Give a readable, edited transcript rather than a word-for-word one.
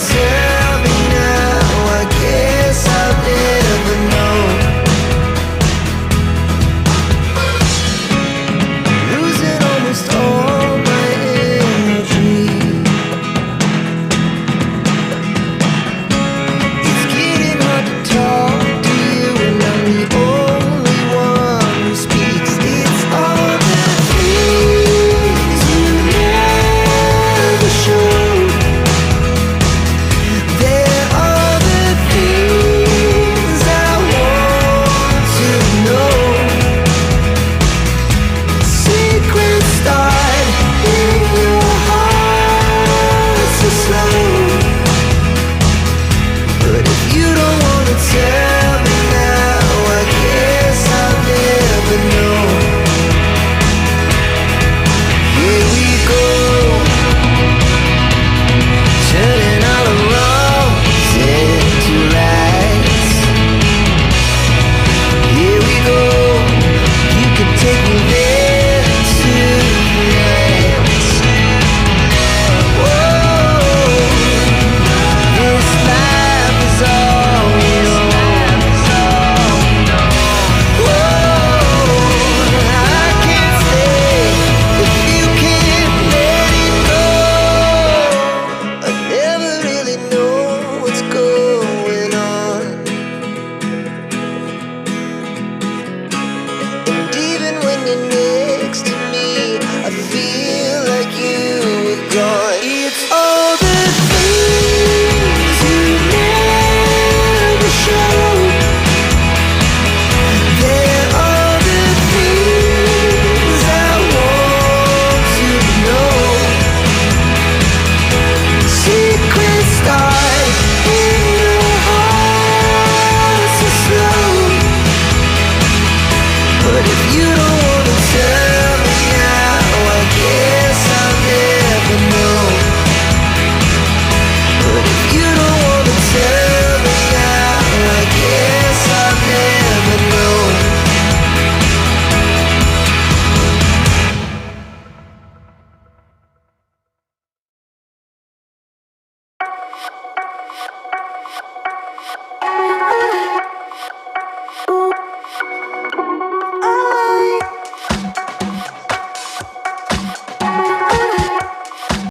tell me now, I guess I'll never know. Losing almost all my energy. It's getting hard to talk to you, and I'm the only one who speaks. It's all the things you never showed. There are the things I want to know. Secrets start in your heart so slow. But if you don't wanna tell me now, I guess I'll never know. Here we go, turning all the wrongs into rights. Here we go, you can take me there tonight. Whoa, this life is all we own. Whoa, I can't stay if you can't let it go. I never really know what's going on, and even when you're next to me, I feel like you were gone. It's all the things you never showed. There are the things I want to know. Secrets start in your heart so slow. But if you don't wanna tell me now, I guess I'll never know. But if you don't wanna tell me now, I guess I'll never know.